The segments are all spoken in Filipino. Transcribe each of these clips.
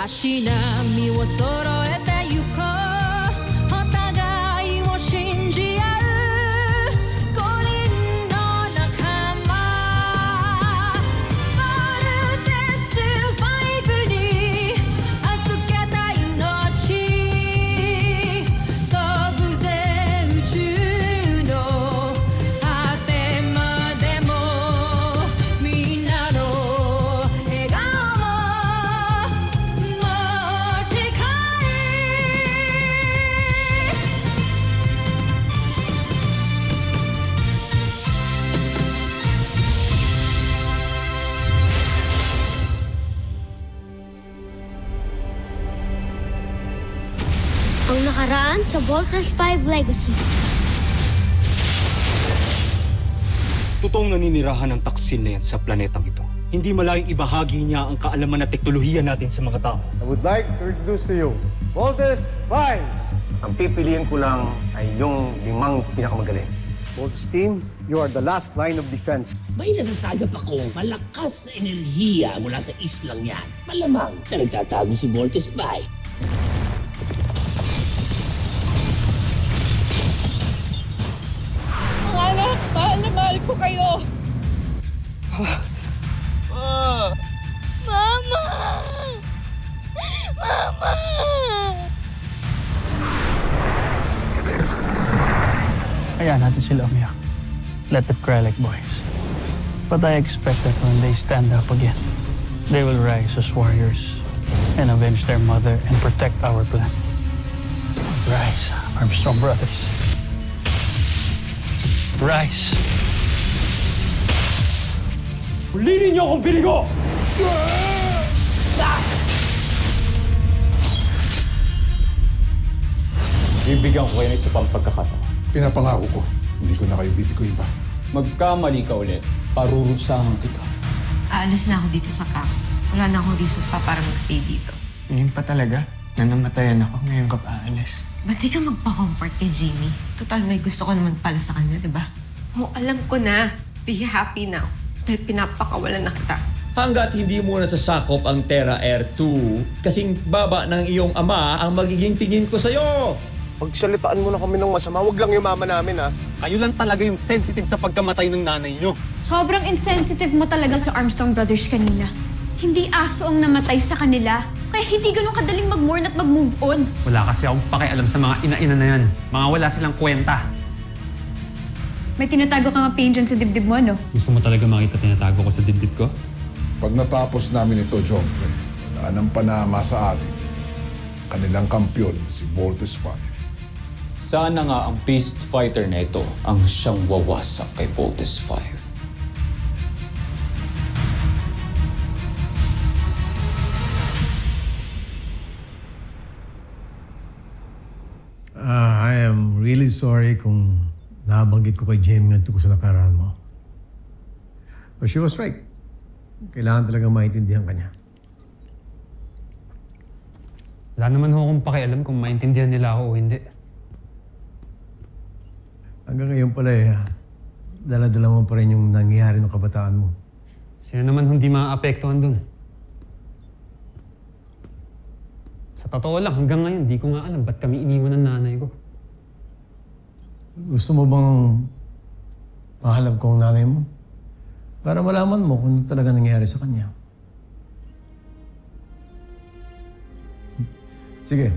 しな身を揃えてゆこうお互いを信じ合う五人の仲間ボルテス5に預けた命飛ぶぜ宇宙の果てまでもみんなの笑顔もAng nakaraan sa Voltes 5 Legacy. Totoong naninirahan ng taksin na yan sa planetang ito. Hindi malayong ibahagi niya ang kaalaman at teknolohiya natin sa mga tao. I would like to introduce to you, Voltes 5! Ang pipiliin ko lang ay yung 5 pinakamagaling. Voltes team, you are the last line of defense. May nasasagap ako malakas na enerhiya mula sa islang yan. Malamang sa nagtatago si Voltes 5. Mga anak, mahal na mahal ko kayo. Mama! Mama! Hayaan natin sila umiyak. Let them cry like boys. But I expect that when they stand up again, they will rise as warriors and avenge their mother and protect our planet. Rise, Armstrong brothers. Rise. Ulinin niyo akong binigo! Bibigyan ko kayo ng isa pang pagkakataon. Pinapangako ko, hindi ko na kayo bibiguin pa. Magkamali ka ulit, parurusahan kita. Aalis na ako dito sa camp. Wala na akong reason pa para magstay dito. Ngayon pa talaga? Nanamatayan ako, ngayon ka pa aalis. Ba't di ka magpa-comfort kay Jamie? Total, may gusto ko naman pala sa kanya, di ba? Oh, alam ko na. Be happy now. Dahil pinapakawalan na kita. Hanggat hindi mo nasasakop ang Terra Air 2, kasing baba ng iyong ama ang magiging tingin ko sa'yo. Pagsalitaan mo na kami ng masama, wag lang yung mama namin, ha? Kayo lang talaga yung sensitive sa pagkamatay ng nanay niyo. Sobrang insensitive mo talaga sa Armstrong Brothers kanina. Hindi aso ang namatay sa kanila. Kaya hindi ganun kadaling mag-mourn at mag-move on. Wala kasi akong pakialam sa mga ina-ina na yan. Mga wala silang kwenta. May tinatago kang pain dyan sa dibdib mo, no? Gusto mo talaga makita tinatago ko sa dibdib ko? Pag natapos namin ito, Joffrey, wala nang panama sa atin. Kanilang kampyon, si Voltes 5. Sana nga ang beast fighter na ito ang siyang wawasak kay Voltes 5. I am really sorry kung nabanggit ko kay Jamie nga tungkol sa nakaraan mo. But she was right. Kailangan talaga maintindihan ka niya. Wala naman ho akong pakialam kung maintindihan nila ako o hindi. Hanggang ngayon pala dala-dala mo pa rin yung nangyayari ng kabataan mo. Sino naman hindi maaapektuhan dun? Sa totoo lang, hanggang ngayon, di ko nga alam ba't kami iniwan ng nanay ko. Gusto mo bang mahalap ko ang nanay mo? Para malaman mo kung ano talaga nangyayari sa kanya. Sige.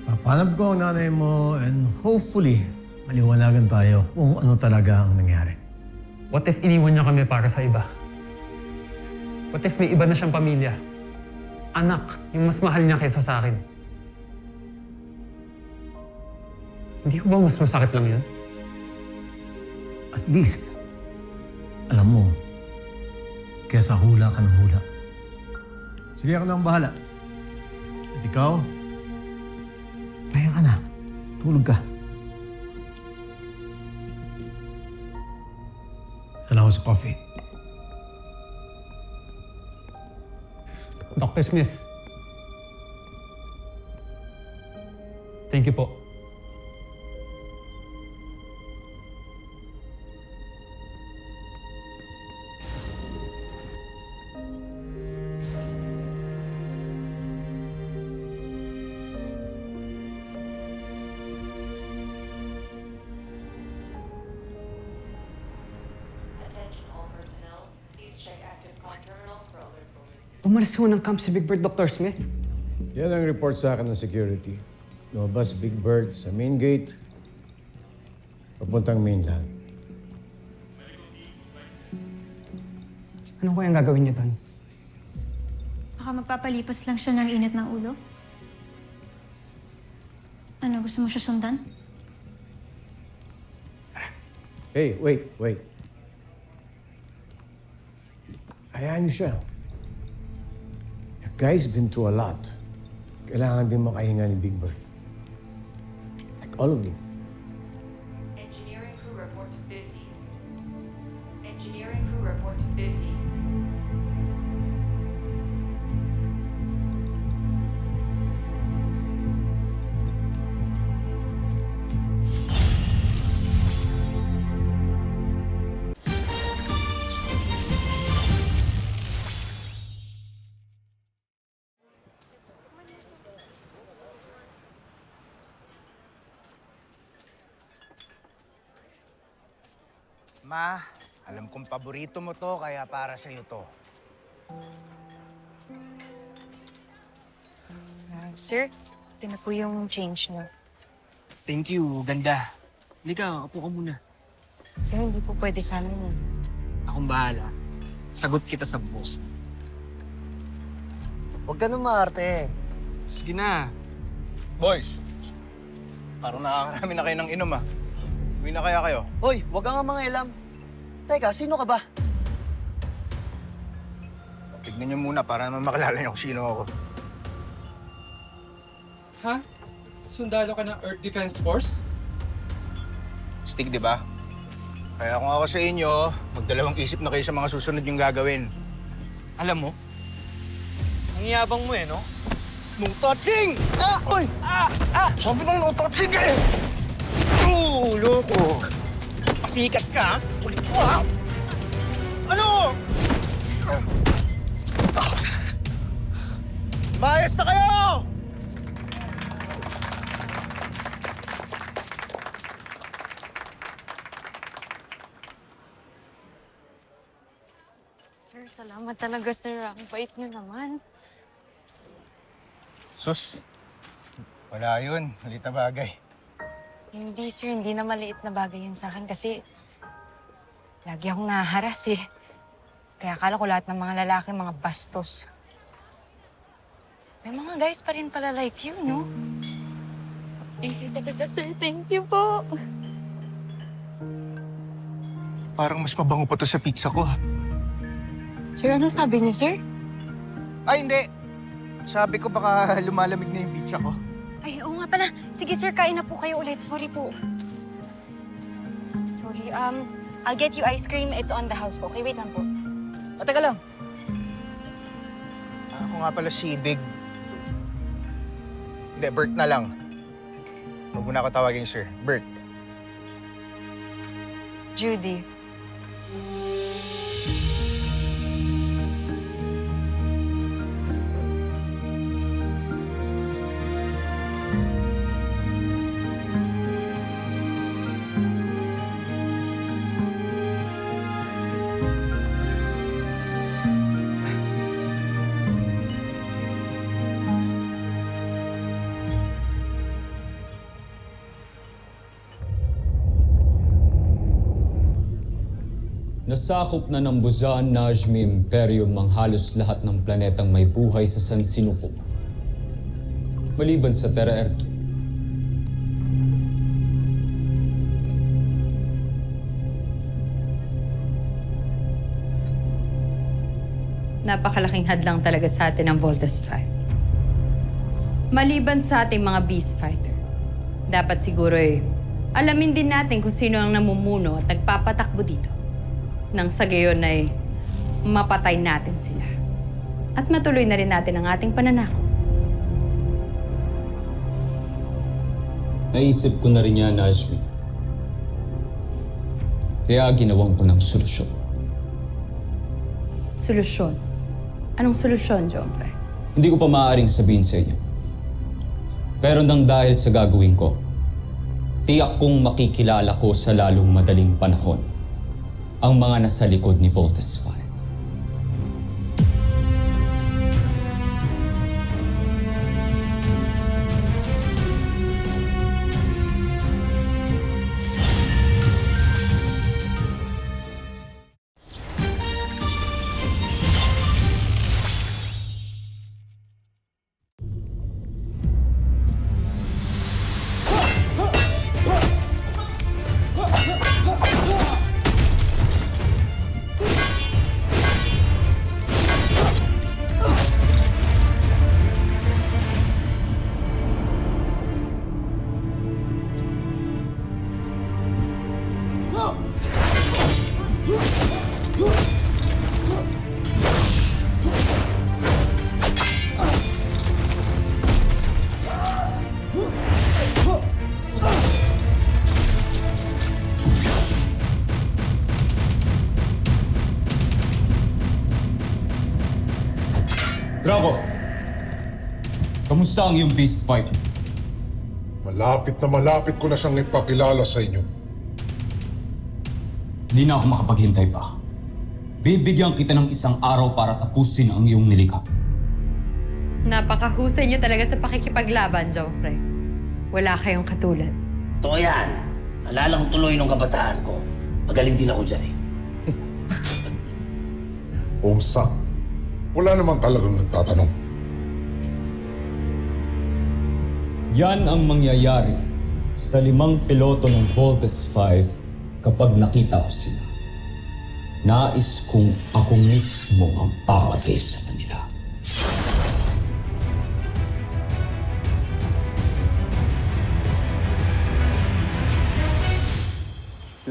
Papanap ko ang nanay mo and hopefully, maliwanagan tayo kung ano talaga ang nangyari. What if iniwan niya kami para sa iba? What if may iba na siyang pamilya? Anak, yung mas mahal niya kaysa sa akin. Hindi ko ba mas masakit lang yun? At least, alam mo, kesa hula ka ng hula. Sige, ako na ang bahala. At ikaw, pahinga ka na. Tulog ka. Salamat sa coffee. Dr. Smith. Thank you po. Umalis ho ng camp si Big Bird, Dr. Smith. Yan ang report sa akin ng security. Lumabas si Big Bird sa main gate, papuntang mainland. Ano kayang gagawin niyo doon? Baka magpapalipas lang siya ng init ng ulo? Ano, gusto mo siya sundan? Hey, wait. Hayaan niyo siya. The guy's been through a lot. Kailangan din makahinga ni Big Bird. Like all of them. Engineering crew report to 50. Engineering crew report to 50. Ma, alam kong paborito mo to, kaya para sa'yo to. Sir, ito na po yung change niyo. Thank you, ganda. Halika, upo ka muna. Sir, hindi po pwede sa amin eh. Akong bahala. Sagot kita sa boss. Huwag ka na maarte. Sige na. Boys, parang nakakarami na kayo ng inom ah. Uwi na kaya kayo? Hoy, wag ka nga mga ilam. Teka, sino ka ba? Tignan niyo muna para naman makilala niyo kung sino ako. Ha? Sundalo ka ng Earth Defense Force? Stick, di ba? Kaya kung ako sa inyo, magdalawang isip na kayo sa mga susunod yung gagawin. Alam mo, ang yabang mo eh, no? No touching! Ah! Uy! Sabi na no touching eh! Loko! Pasikat ka, ha? Ulit mo, ha? Ano? Maayos na kayo! Sir, salamat talaga, sir. Ang bait niyo naman. Sus, wala yun. Malit na bagay. Hindi, sir. Hindi na maliit na bagay yun sa akin kasi lagi akong naharas eh. Kaya akala ko lahat ng mga lalaki, mga bastos. May mga guys pa rin pala like you, no? Thank you talaga, sir. Thank you po. Parang mas mabango pa to sa pizza ko, ha? Sir, ano sabi niyo, sir? Ay, hindi. Sabi ko baka lumalamig na yung pizza ko. Ay, oo nga pala. Sige, sir, kain na po kayo ulit. Sorry po. Sorry, I'll get you ice cream. It's on the house po. Okay, wait lang po. Teka lang. Ako nga pala si Big. Hindi, Bert na lang. Huwag mo na ako tawagin, sir. Bert. Judy. Nasakop na ng Buzan Najmi Imperium ang halos lahat ng planetang may buhay sa San Sinukob. Maliban sa Terra Erto. Napakalaking hadlang talaga sa atin ang Voltes 5. Maliban sa ating mga Beast Fighter, dapat siguro alamin din natin kung sino ang namumuno at nagpapatakbo dito. Nang sa gayon ay mapatay natin sila. At matuloy na rin natin ang ating pananakot. Naisip ko na rin yan, Najmi. Kaya ginawan ko ng solusyon. Solusyon? Anong solusyon, Jomfre? Hindi ko pa maaaring sabihin sa inyo. Pero nang dahil sa gagawin ko, tiyak kong makikilala ko sa lalong madaling panahon ang mga nasa likod ni Voltes 5. Draco! Kamusta ang iyong beast fighter? Malapit ko na siyang ipakilala sa inyo. Di na ako makapaghintay pa. Bibigyan kita ng isang araw para tapusin ang iyong nilikha. Napakahusay niyo talaga sa pakikipaglaban, Joffrey. Wala kayong katulad. Totoo yan. Alala ko tuloy nung kabataan ko. Magaling din ako dyan eh. Umsa, wala namang talagang nagtatanong. Yan ang mangyayari sa 5 piloto ng Voltes 5 kapag nakita ko sila. Nais kong ako mismo ang papatay sa kanila.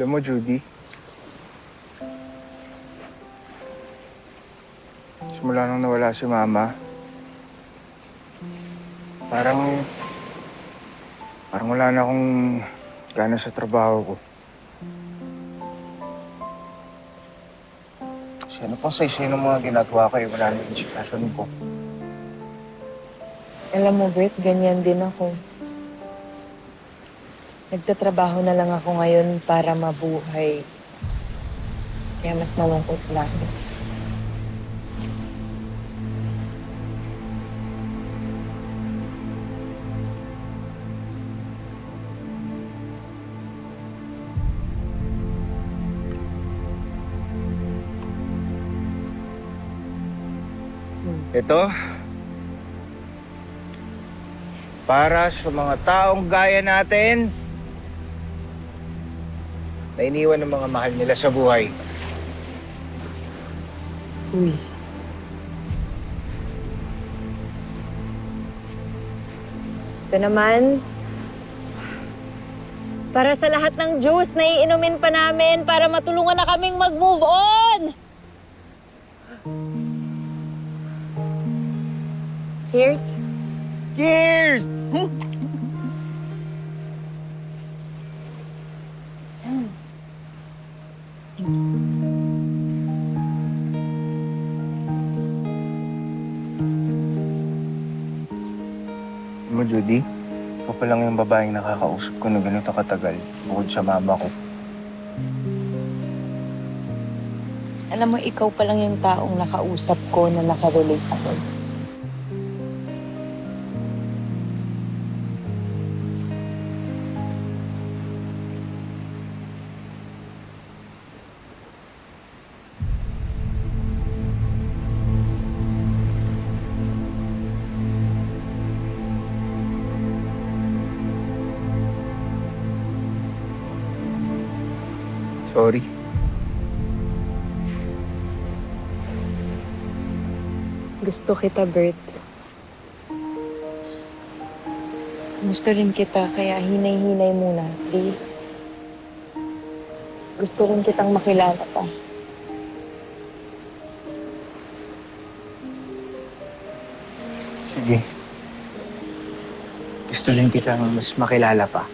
Alam mo, Judy, simula nung nawala si Mama, parang wala na akong gana sa trabaho ko. Kasi ano pang sa ng mga ginagawa ko, wala na yung inspirasyon ko. Alam mo, Bert, ganyan din ako. Nagtatrabaho na lang ako ngayon para mabuhay. Kaya mas malungkot lang. Ito, para sa mga taong gaya natin na iniwan ng mga mahal nila sa buhay. Uy. Ito naman, para sa lahat ng juice na iinumin pa namin para matulungan na kaming mag-move on! Cheers! Cheers! Mo, Judy, ikaw pa lang yung babaeng nakakausap ko na ganito katagal bukod sa mama ko. Alam mo, ikaw pa lang yung taong nakausap ko na nakarelate ako. Sorry. Gusto kita, Bert. Gusto rin kita, kaya hinay-hinay muna, please. Gusto rin kitang makilala pa. Sige. Gusto rin kitang mas makilala pa.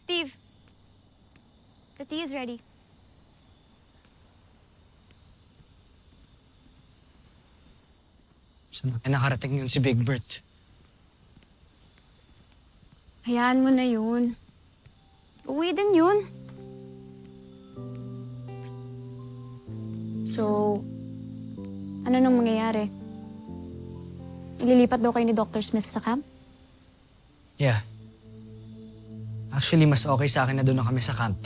Steve, the tea is ready. Saan na nakarating yun si Big Bert? Hayaan mo na yun. Uwi din yun. So, ano nang mangyayari? Ililipat daw kayo ni Dr. Smith sa camp? Yeah. Actually, mas okay sa akin na doon na kami sa camp.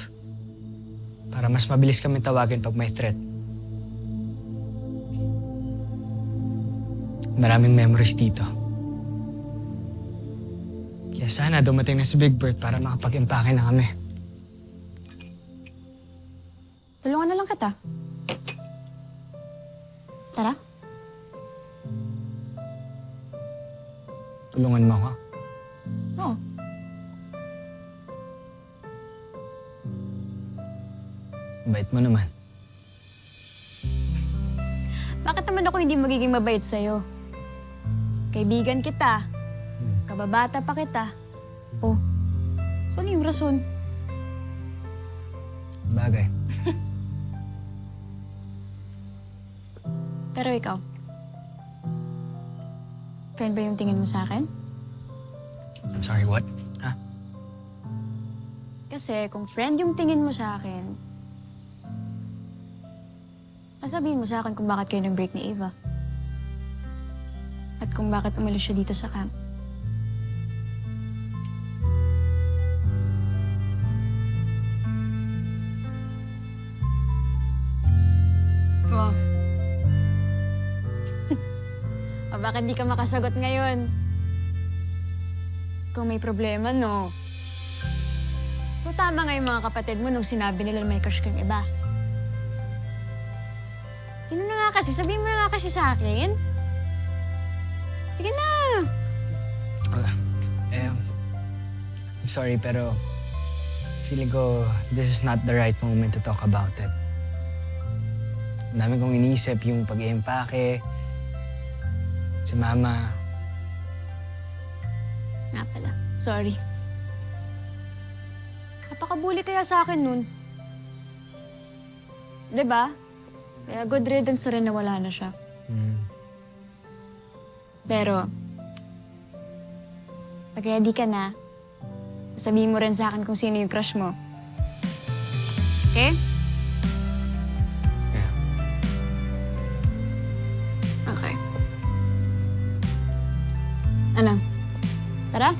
Para mas mabilis kami tawagin pag may threat. Maraming memories dito. Kaya sana dumating na si Big Bert para makapag-impake na kami. Tulungan na lang kita. Tara. Tulungan mo ako. Oo. Bait mo naman. Bakit naman ako hindi magiging mabait sa'yo? Kaibigan kita. Kababata pa kita. Oh, so ano yung rason? Bagay. Pero ikaw, friend ba yung tingin mo sa akin? I'm sorry, what? Ha? Kasi kung friend yung tingin mo sa akin, sabihin mo sa akin kung bakit kayo nag-break ni Eva. At kung bakit umalis siya dito sa camp. Oh. O bakit di ka makasagot ngayon? Kung may problema, no? So, tama nga yung mga kapatid mo nung sinabi nila na may crush kang iba. Sino na nga kasi? Sabihin mo na nga kasi sa akin. Sige na. I'm sorry, pero feeling ko this is not the right moment to talk about it. Ang dami kong iniisip yung pag-iimpake, si Mama. Nga pala. Sorry. Napakabuli kaya sa akin nun. Diba? Kaya good riddance na rin na wala na siya. Pero, pag ready ka na, sabihin mo rin sa akin kung sino yung crush mo. Okay? Yeah. Okay. Ano? Tara?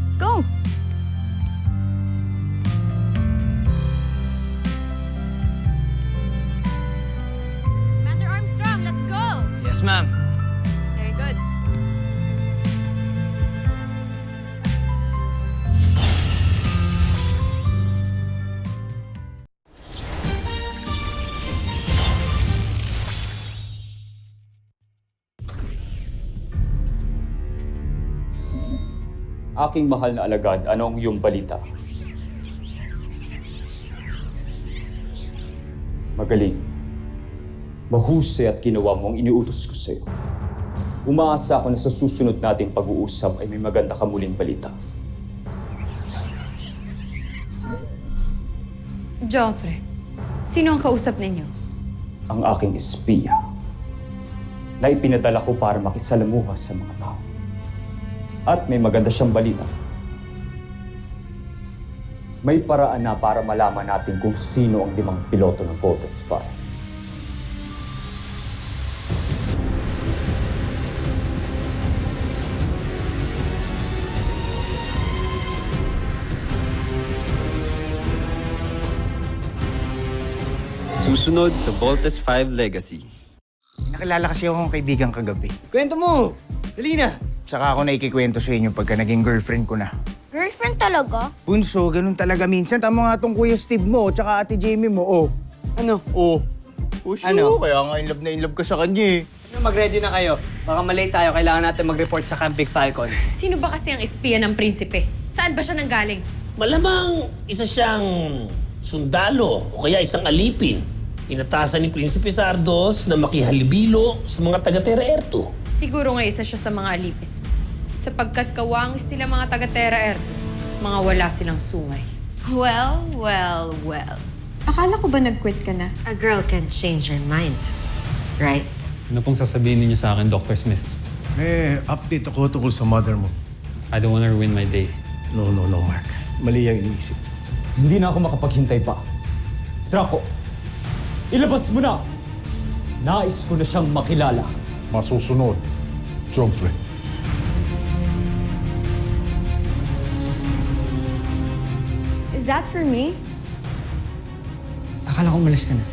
Let's go! Commander Armstrong, let's go! Yes, ma'am. Very good. Aking mahal na alagad, ano ang iyong balita? Magaling. Mahusay at ginawa mo ang iniutos ko sa'yo. Umaasa ako na sa susunod nating pag-uusap ay may maganda ka muling balita. Joffrey, sino ang kausap ninyo? Ang aking espiya na ipinadala ko para makisalamuha sa mga tao. At may maganda siyang balita. May paraan na para malaman natin kung sino ang 5 piloto ng Voltes 5. Susunod sa Voltes 5 Legacy. Nakilala kasi akong kaibigan kagabi. Kwento mo! Dali na! Saka ako na ikikwento sa inyo pagka naging girlfriend ko na. Girlfriend talaga? Bunso, ganun talaga minsan. Tama nga tong Kuya Steve mo, tsaka Ate Jamie mo. Oh. Ano? Oh. Puso, Ano? kaya nga in love ka sa kanya eh. Mag-ready na kayo. Baka malate tayo. Kailangan natin mag-report sa Camp Big Falcon. Sino ba kasi ang espiya ng prinsipe? Saan ba siya nanggaling? Malamang isa siyang sundalo o kaya isang alipin. Inatasan ni Prinsipe Sardos na makihalibilo sa mga taga-Terra Air 2. Siguro nga isa siya sa mga alipin. Sapagkat kawangis nila mga taga-Terra Air 2, mga wala silang sungay. Well. Akala ko ba nag-quit ka na? A girl can change her mind, right? Ano pong sasabihin ninyo sa akin, Dr. Smith? Update ako tungkol sa mother mo. I don't wanna ruin my day. No, Mark. Mali ang iniisip. Hindi na ako makapaghintay pa. Draco, ilabas mo na! Nais ko na siyang makilala. Masusunod, Joffrey. Is that for me? Akala ko umalis ka na.